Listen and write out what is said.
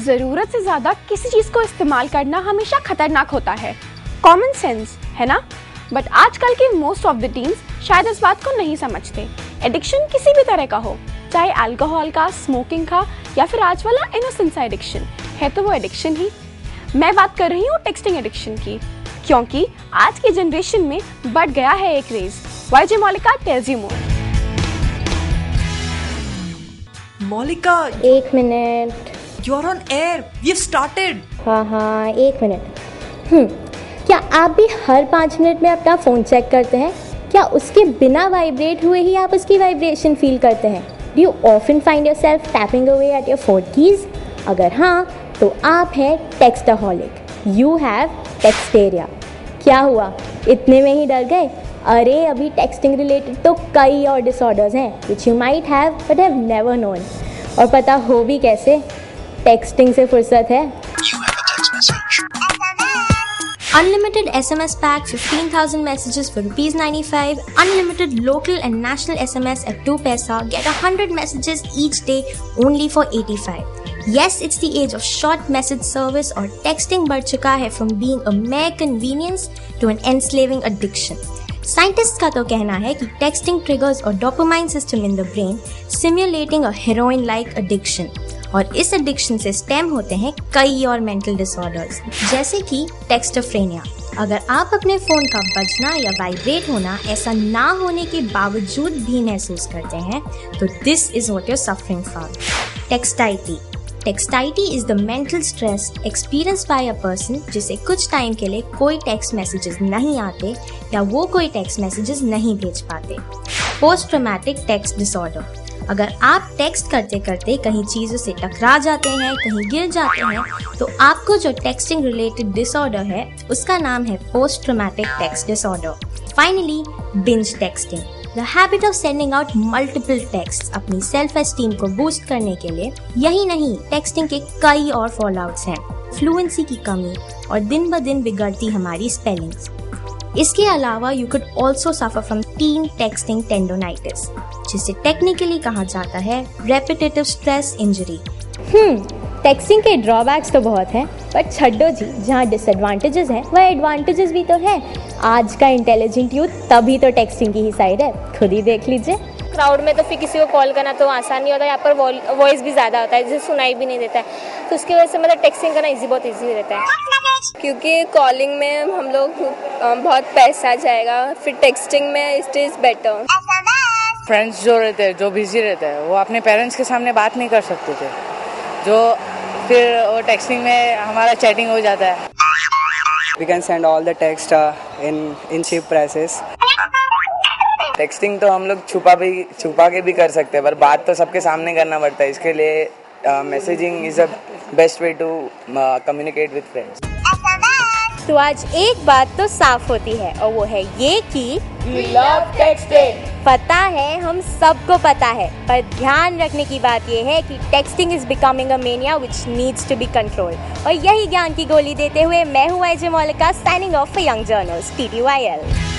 जरूरत से ज्यादा किसी चीज को इस्तेमाल करना हमेशा खतरनाक होता है, कॉमन सेंस है ना। बट आजकल के मोस्ट ऑफ द टीन्स शायद इस बात को नहीं समझते। एडिक्शन किसी भी तरह का हो, चाहे अल्कोहल का, स्मोकिंग का, या फिर आज वाला इनोसेंस सा एडिक्शन है, तो वो एडिक्शन ही। मैं बात कर रही हूँ टेक्सटिंग एडिक्शन की, क्योंकि आज की जनरेशन में बढ़ गया है एक craze. YJ Moulika tells you more। Moulika, एक minute. you're on air. We've started. हाँ, एक मिनट। क्या आप भी हर 5 मिनट में अपना फ़ोन चेक करते हैं? क्या उसके बिना वाइब्रेट हुए ही आप उसकी वाइब्रेशन फील करते हैं? Do you often find your self tapping away at your phone keys? अगर हाँ, तो आप हैं टेक्स्टaholic। You have textarea. क्या हुआ, इतने में ही डर गए? अरे अभी टेक्सटिंग रिलेटेड तो कई और डिसऑर्डर्स हैं which you might have but have never known. और पता हो भी कैसे? टेक्सटिंग से फुर्सत है। Unlimited SMS pack, 15,000 messages for ₹95. Unlimited local and national SMS at 2 paisa. Get 100 messages each day only for 85. Yes, it's the age of short message service और texting बढ़ चुका है from being a mere convenience to an enslaving addiction. Scientists का तो कहना है कि texting triggers a dopamine system in the brain, simulating a heroin-like addiction. और इस एडिक्शन से स्टेम होते हैं कई और मेंटल डिसऑर्डर्स, जैसे कि टेक्स्टोफ्रेनिया। अगर आप अपने फोन का बजना या वाइब्रेट होना ऐसा ना होने के बावजूद भी महसूस करते हैं, तो this is what you are suffering from. Textiety. Textiety is the mental stress experience by a person जिसे कुछ टाइम के लिए कोई टेक्स्ट मैसेजेस नहीं आते या वो कोई टेक्स्ट मैसेजेस नहीं भेज पाते। Post traumatic text disorder. अगर आप टेक्स्ट करते करते कहीं चीज़ों से टकरा जाते हैं, कहीं गिर जाते हैं, तो आपको जो टेक्सटिंग रिलेटेड डिसऑर्डर है उसका नाम है post traumatic text disorder. Finally, binge texting, the habit of sending out multiple text अपनी सेल्फ एस्टीम को बूस्ट करने के लिए। यही नहीं, टेक्सटिंग के कई और फॉलआउट्स हैं, फ्लुएंसी की कमी और दिन ब दिन बिगड़ती हमारी स्पेलिंग्स। इसके अलावा you could also suffer from tin texting tendonitis, जिसे टेक्निकली कहा जाता है रेपिटेटिव स्ट्रेस इंजरी। टेक्सटिंग के ड्रॉबैक्स तो बहुत हैं, पर छड्डो जी, जहाँ डिसएडवांटेजेस हैं वह एडवांटेजेस भी तो हैं। आज का इंटेलिजेंट यूथ तभी तो टेक्सटिंग की ही साइड है, खुद ही देख लीजिए। क्राउड में तो फिर किसी को कॉल करना तो आसान नहीं होता, यहाँ पर वॉइस भी ज़्यादा होता है जिसे सुनाई भी नहीं देता है, तो उसकी वजह से मतलब टेक्सटिंग करना बहुत ईजी रहता है। क्योंकि कॉलिंग में हम लोग बहुत पैसा जाएगा, फिर टेक्सटिंग में इट इज़ बेटर। फ्रेंड्स जो रहते हैं, जो बिजी रहते हैं, वो अपने पेरेंट्स के सामने बात नहीं कर सकते थे, जो फिर वो टेक्सटिंग में हमारा चैटिंग हो जाता है। We can send all the text in cheap prices. Texting तो हम लोग छुपा के भी कर सकते हैं, पर बात तो सबके सामने करना पड़ता है। इसके लिए messaging is the best way to communicate with friends. तो आज एक बात तो साफ होती है, और वो है ये कि We love texting। पता है, हम सबको पता है, पर ध्यान रखने की बात ये है कि texting is becoming a mania which needs to be controlled. और यही ज्ञान की गोली देते हुए मैं हूँ YJ Moulika, signing off for young journals TTYL।